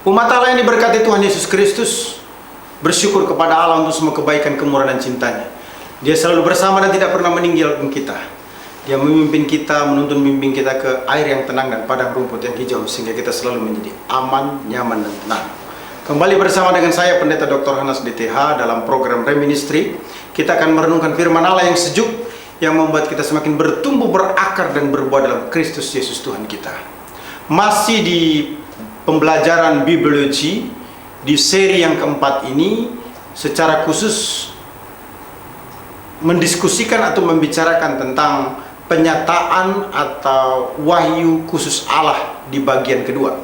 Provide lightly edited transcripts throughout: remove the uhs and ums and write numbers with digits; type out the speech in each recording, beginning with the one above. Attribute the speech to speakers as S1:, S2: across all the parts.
S1: Umat Allah yang diberkati Tuhan Yesus Kristus, bersyukur kepada Allah untuk semua kebaikan, kemurahan, dan cintanya. Dia selalu bersama dan tidak pernah meninggalkan kita. Dia memimpin kita, menuntun bimbing kita ke air yang tenang dan padang rumput yang hijau, sehingga kita selalu menjadi aman, nyaman, dan tenang. Kembali bersama dengan saya, Pendeta Dr. Hanas DTH, dalam program Reministry. Kita akan merenungkan firman Allah yang sejuk, yang membuat kita semakin bertumbuh, berakar, dan berbuah dalam Kristus Yesus Tuhan kita. Masih di pembelajaran bibliologi di seri yang keempat ini, secara khusus mendiskusikan atau membicarakan tentang penyataan atau wahyu khusus Allah di bagian kedua.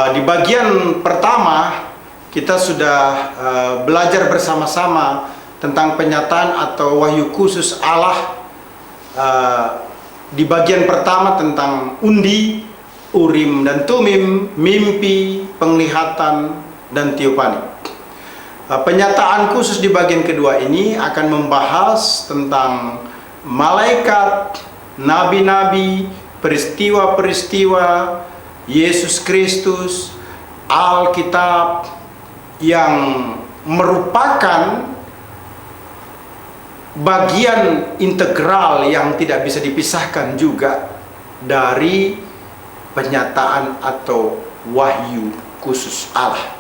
S1: Di bagian pertama kita sudah belajar bersama-sama tentang penyataan atau wahyu khusus Allah. Di bagian pertama tentang undi, Urim dan Tumim, mimpi, penglihatan, dan tiupani. Penyataan khusus di bagian kedua ini akan membahas tentang malaikat, nabi-nabi, peristiwa-peristiwa, Yesus Kristus, Alkitab, yang merupakan bagian integral yang tidak bisa dipisahkan juga dari penyataan atau wahyu khusus Allah.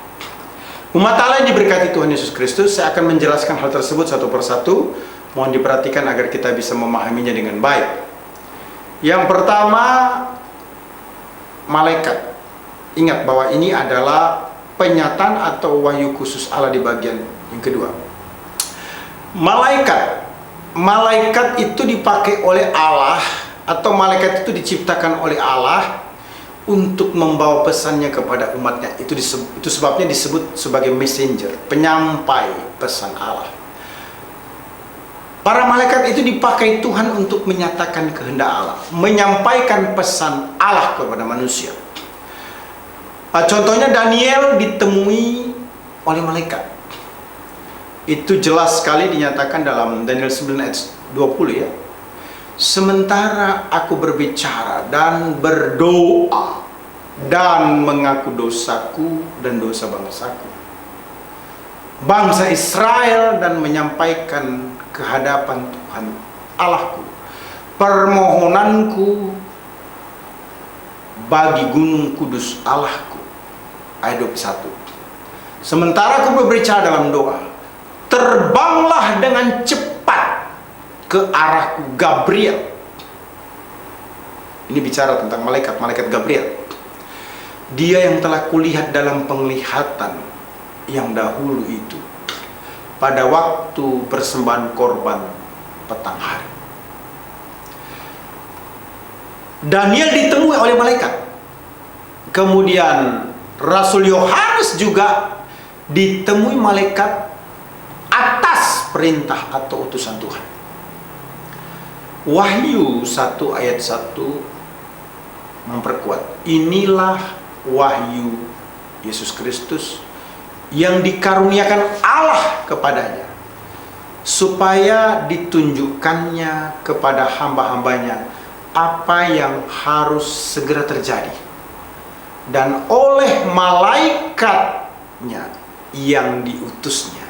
S1: Umat Allah yang diberkati Tuhan Yesus Kristus, saya akan menjelaskan hal tersebut satu persatu. Mohon diperhatikan agar kita bisa memahaminya dengan baik. Yang pertama, malaikat. Ingat bahwa ini adalah penyataan atau wahyu khusus Allah di bagian yang kedua. Malaikat itu dipakai oleh Allah, atau malaikat itu diciptakan oleh Allah untuk membawa pesannya kepada umatnya. Itu sebabnya disebut sebagai messenger, penyampai pesan Allah. Para malaikat itu dipakai Tuhan untuk menyatakan kehendak Allah, menyampaikan pesan Allah kepada manusia. Contohnya Daniel ditemui oleh malaikat. Itu jelas sekali dinyatakan dalam Daniel 9 ayat 20 ya. Sementara aku berbicara dan berdoa dan mengaku dosaku dan dosa bangsa Israel, dan menyampaikan kehadapan Tuhan Allahku permohonanku bagi gunung kudus Allahku. Ayat 21. Sementara aku berbicara dalam doa, terbanglah dengan cepat ke arahku Gabriel. Ini bicara tentang malaikat Gabriel. Dia yang telah kulihat dalam penglihatan yang dahulu itu, pada waktu persembahan korban petang hari. Daniel ditemui oleh malaikat. Kemudian Rasul Yohanes juga ditemui malaikat atas perintah atau utusan Tuhan. Wahyu 1 ayat 1 memperkuat, inilah wahyu Yesus Kristus yang dikaruniakan Allah kepadanya, supaya ditunjukkannya kepada hamba-hambanya apa yang harus segera terjadi, dan oleh malaikatnya yang diutusnya.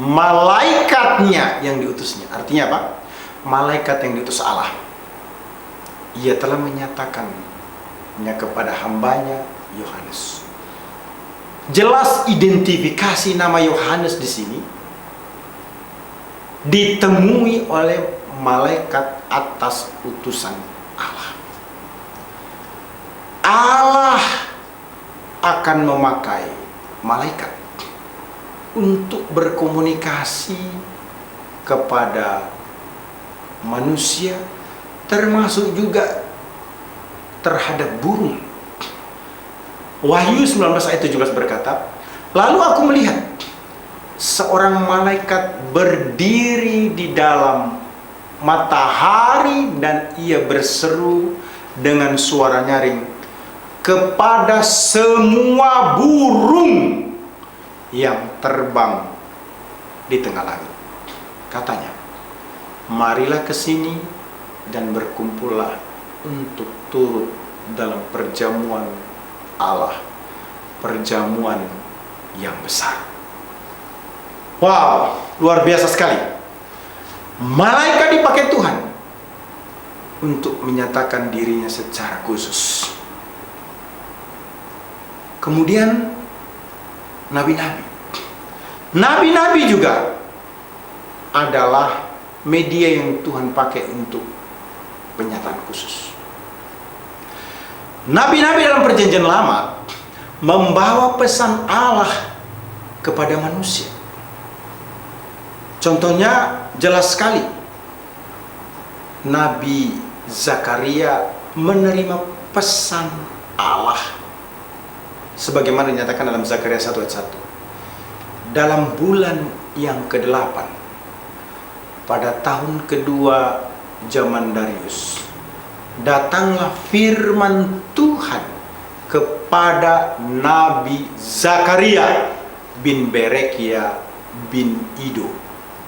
S1: Malaikatnya yang diutusnya, artinya apa? Malaikat yang diutus Allah. Ia telah menyatakannya kepada hambanya Yohanes. Jelas identifikasi nama Yohanes di sini ditemui oleh malaikat atas utusan Allah. Allah akan memakai malaikat untuk berkomunikasi kepada manusia, termasuk juga terhadap burung. Wahyu 19 ayat 17 berkata, lalu aku melihat seorang malaikat berdiri di dalam matahari dan ia berseru dengan suara nyaring kepada semua burung yang terbang di tengah langit. Katanya, marilah ke sini dan berkumpullah untuk turut dalam perjamuan Allah, perjamuan yang besar. Wow, luar biasa sekali. Malaikat dipakai Tuhan untuk menyatakan dirinya secara khusus. Kemudian nabi-nabi. Nabi-nabi juga adalah media yang Tuhan pakai untuk penyataan khusus. Nabi-nabi dalam perjanjian lama membawa pesan Allah kepada manusia. Contohnya jelas sekali. Nabi Zakaria menerima pesan Allah sebagaimana dinyatakan dalam Zakaria 1 ayat 1. Dalam bulan yang ke-8 pada tahun kedua zaman Darius, datanglah firman Tuhan kepada Nabi Zakaria bin Berekia bin Ido.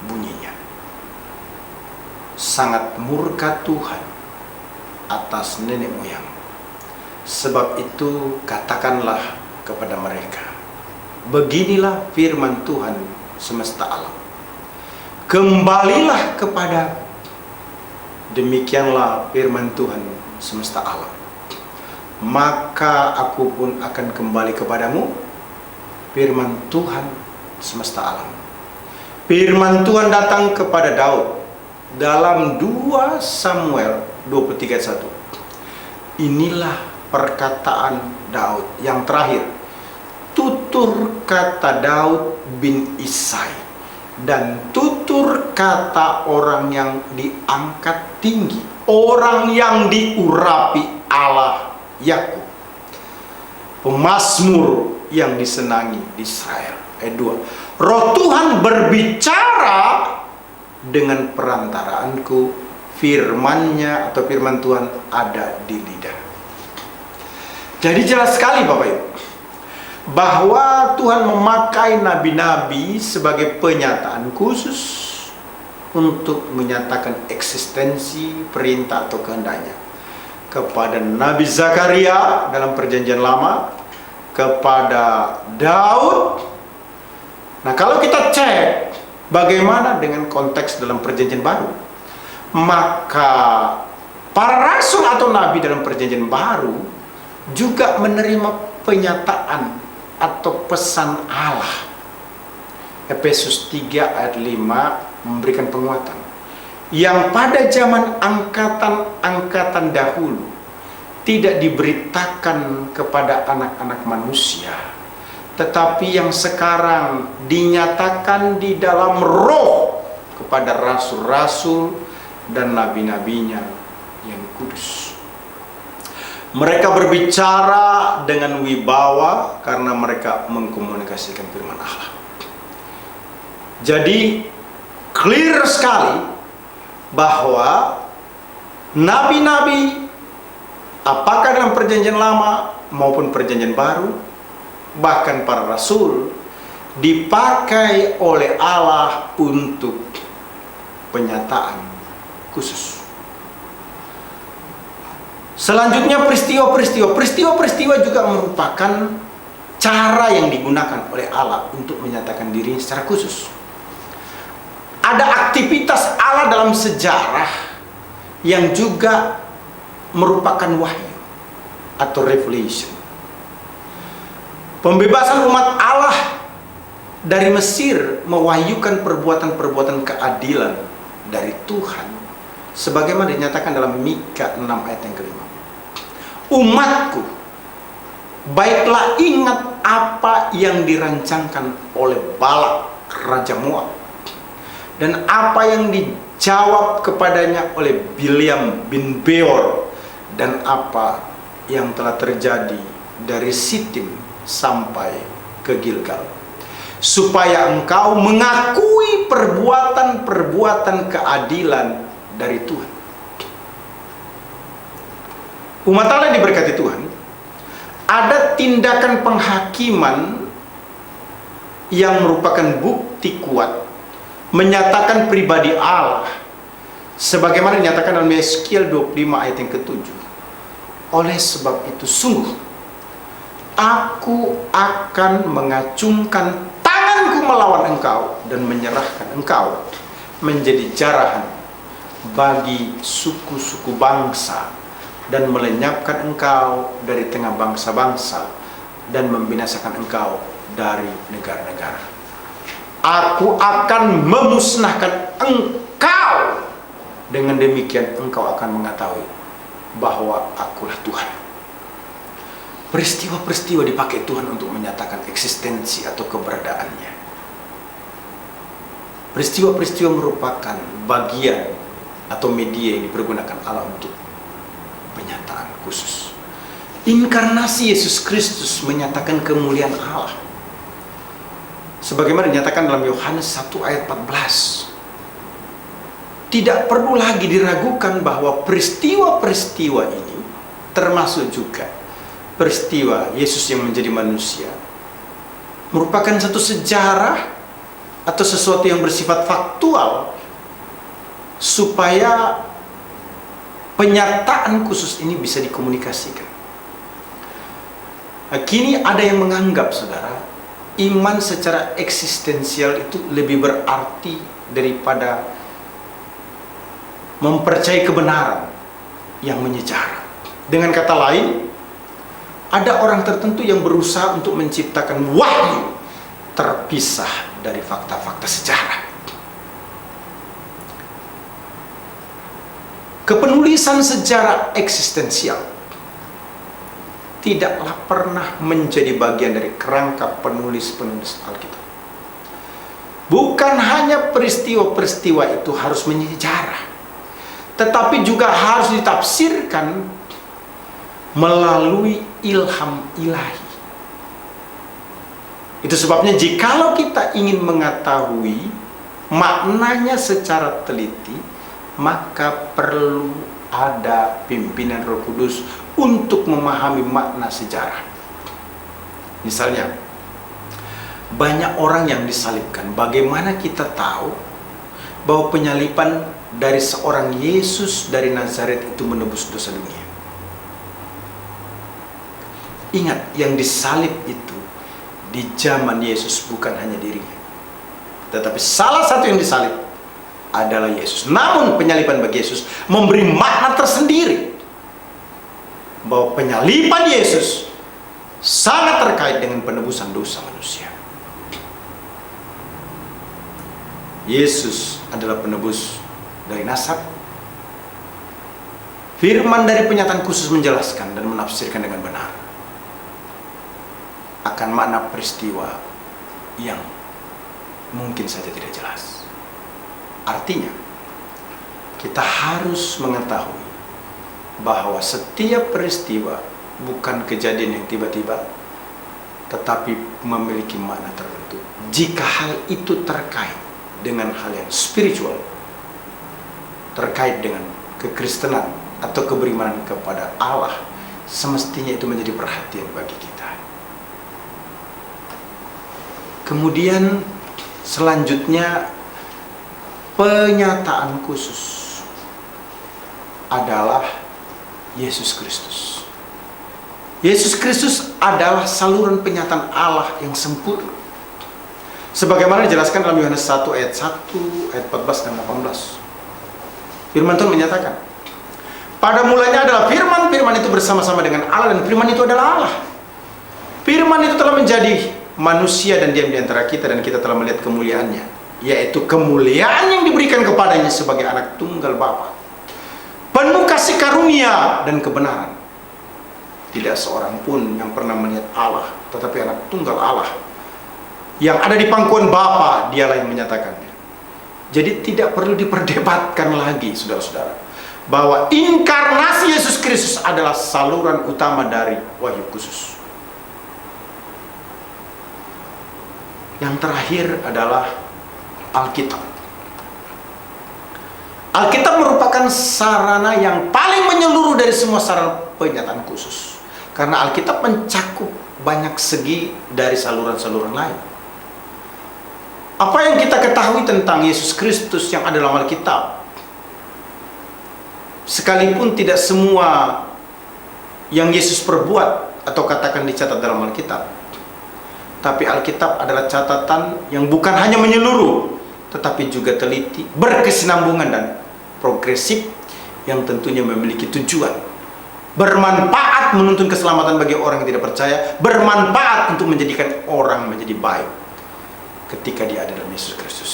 S1: Bunyinya, sangat murka Tuhan atas nenek moyang. Sebab itu katakanlah kepada mereka, beginilah firman Tuhan semesta alam, kembalilah kepada. Demikianlah firman Tuhan semesta alam, maka aku pun akan kembali kepadamu. Firman Tuhan semesta alam. Firman Tuhan datang kepada Daud dalam 2 Samuel 23:1. Inilah perkataan Daud yang terakhir, tutur kata Daud bin Isai, dan tutur kata orang yang diangkat tinggi, orang yang diurapi Allah Yakub, pemazmur yang disenangi di Israel. Ayat 2. Roh Tuhan berbicara dengan perantaraanku, firman-Nya atau firman Tuhan ada di lidah. Jadi jelas sekali Bapak Ibu, bahwa Tuhan memakai nabi-nabi sebagai penyataan khusus untuk menyatakan eksistensi, perintah atau kehendaknya. Kepada Nabi Zakaria dalam perjanjian lama, kepada Daud. Nah, kalau kita cek bagaimana dengan konteks dalam perjanjian baru, maka para rasul atau nabi dalam perjanjian baru juga menerima penyataan atau pesan Allah. Efesus 3 ayat 5 memberikan penguatan yang pada zaman angkatan dahulu tidak diberitakan kepada anak-anak manusia, tetapi yang sekarang dinyatakan di dalam roh kepada rasul-rasul dan nabi-nabinya yang kudus. Mereka berbicara dengan wibawa karena mereka mengkomunikasikan firman Allah. Jadi clear sekali bahwa nabi-nabi, apakah dalam perjanjian lama maupun perjanjian baru, bahkan para rasul, dipakai oleh Allah untuk penyataan khusus. Selanjutnya peristiwa juga merupakan cara yang digunakan oleh Allah untuk menyatakan dirinya secara khusus. Ada aktivitas Allah dalam sejarah yang juga merupakan wahyu atau revelation. Pembebasan umat Allah dari Mesir mewahyukan perbuatan-perbuatan keadilan dari Tuhan, sebagaimana dinyatakan dalam Mika 6 ayat yang kelima. Umatku, baiklah ingat apa yang dirancangkan oleh Balak Raja Moab, dan apa yang dijawab kepadanya oleh Bileam bin Beor, dan apa yang telah terjadi dari Sitim sampai ke Gilgal, supaya engkau mengakui perbuatan-perbuatan keadilan dari Tuhan. Umat Allah yang diberkati Tuhan, ada tindakan penghakiman yang merupakan bukti kuat menyatakan pribadi Allah, sebagaimana dinyatakan dalam Yeskiel 25 ayat yang ke-7. Oleh sebab itu sungguh aku akan mengacungkan tanganku melawan engkau dan menyerahkan engkau menjadi jarahan bagi suku-suku bangsa, dan melenyapkan engkau dari tengah bangsa-bangsa, dan membinasakan engkau dari negara-negara. Aku akan memusnahkan engkau. Dengan demikian engkau akan mengetahui bahwa akulah Tuhan. Peristiwa-peristiwa dipakai Tuhan untuk menyatakan eksistensi atau keberadaannya. Peristiwa-peristiwa merupakan bagian atau media yang dipergunakan Allah untuk penyataan khusus. Inkarnasi Yesus Kristus menyatakan kemuliaan Allah, sebagaimana dinyatakan dalam Yohanes 1 ayat 14. Tidak perlu lagi diragukan bahwa peristiwa-peristiwa ini, termasuk juga peristiwa Yesus yang menjadi manusia, merupakan satu sejarah atau sesuatu yang bersifat faktual, supaya penyataan khusus ini bisa dikomunikasikan. Nah, kini ada yang menganggap, saudara, iman secara eksistensial itu lebih berarti daripada mempercayai kebenaran yang menyejarah. Dengan kata lain, ada orang tertentu yang berusaha untuk menciptakan wahyu terpisah dari fakta-fakta sejarah. Kepenulisan sejarah eksistensial tidaklah pernah menjadi bagian dari kerangka penulis-penulis Alkitab. Bukan hanya peristiwa-peristiwa itu harus menyejarah, tetapi juga harus ditafsirkan melalui ilham ilahi. Itu sebabnya jikalau kita ingin mengetahui maknanya secara teliti, maka perlu ada pimpinan Roh Kudus untuk memahami makna sejarah. Misalnya, banyak orang yang disalibkan. Bagaimana kita tahu bahwa penyaliban dari seorang Yesus dari Nazaret itu menebus dosa dunia? Ingat, yang disalib itu di zaman Yesus bukan hanya dirinya, tetapi salah satu yang disalib adalah Yesus. Namun penyaliban bagi Yesus memberi makna tersendiri, bahwa penyaliban Yesus sangat terkait dengan penebusan dosa manusia. Yesus adalah penebus dari nasab. Firman dari penyataan khusus menjelaskan dan menafsirkan dengan benar akan makna peristiwa yang mungkin saja tidak jelas. Artinya, kita harus mengetahui bahwa setiap peristiwa bukan kejadian yang tiba-tiba, tetapi memiliki makna tertentu. Jika hal itu terkait dengan hal yang spiritual, terkait dengan kekristenan atau keberimanan kepada Allah, semestinya itu menjadi perhatian bagi kita. Kemudian selanjutnya, penyataan khusus adalah Yesus Kristus. Yesus Kristus adalah saluran penyataan Allah yang sempurna, sebagaimana dijelaskan dalam Yohanes 1 ayat 1, ayat 14 dan 18. Firman Tuhan menyatakan, pada mulanya adalah firman, firman itu bersama-sama dengan Allah, dan firman itu adalah Allah. Firman itu telah menjadi manusia dan diam di antara kita, dan kita telah melihat kemuliaannya, yaitu kemuliaan yang diberikan kepadanya sebagai anak tunggal Bapa, penuh kasih karunia dan kebenaran. Tidak seorang pun yang pernah melihat Allah, tetapi anak tunggal Allah yang ada di pangkuan Bapa, dialah yang menyatakannya. Jadi tidak perlu diperdebatkan lagi, saudara-saudara, bahwa inkarnasi Yesus Kristus adalah saluran utama dari wahyu khusus. Yang terakhir adalah Alkitab. Alkitab merupakan sarana yang paling menyeluruh dari semua sarana penyataan khusus. Karena Alkitab mencakup banyak segi dari saluran-saluran lain. Apa yang kita ketahui tentang Yesus Kristus yang ada dalam Alkitab, sekalipun tidak semua yang Yesus perbuat atau katakan dicatat dalam Alkitab, tapi Alkitab adalah catatan yang bukan hanya menyeluruh, tetapi juga teliti, berkesinambungan dan progresif, yang tentunya memiliki tujuan bermanfaat menuntun keselamatan bagi orang yang tidak percaya, bermanfaat untuk menjadikan orang menjadi baik ketika dia ada dalam Yesus Kristus.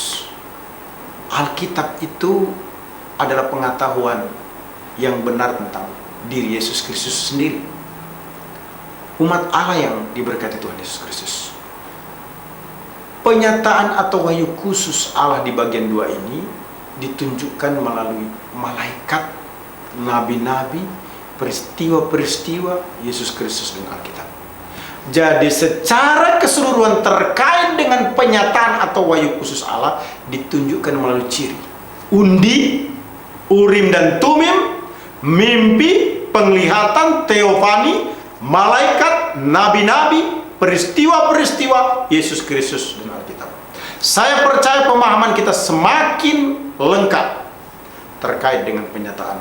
S1: Alkitab itu adalah pengetahuan yang benar tentang diri Yesus Kristus sendiri. Umat Allah yang diberkati Tuhan Yesus Kristus. Penyataan atau wahyu khusus Allah di bagian 2 ini ditunjukkan melalui malaikat, nabi-nabi, peristiwa-peristiwa Yesus Kristus dan Alkitab. Jadi secara keseluruhan terkait dengan penyataan atau wahyu khusus Allah ditunjukkan melalui ciri, undi, urim dan tumim, mimpi, penglihatan, teofani, malaikat, nabi-nabi, peristiwa-peristiwa Yesus Kristus dan Alkitab. Saya percaya pemahaman kita semakin lengkap terkait dengan penyataan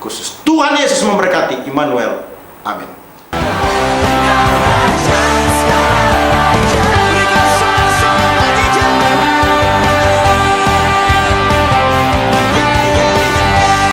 S1: khusus. Tuhan Yesus memberkati. Immanuel. Amin.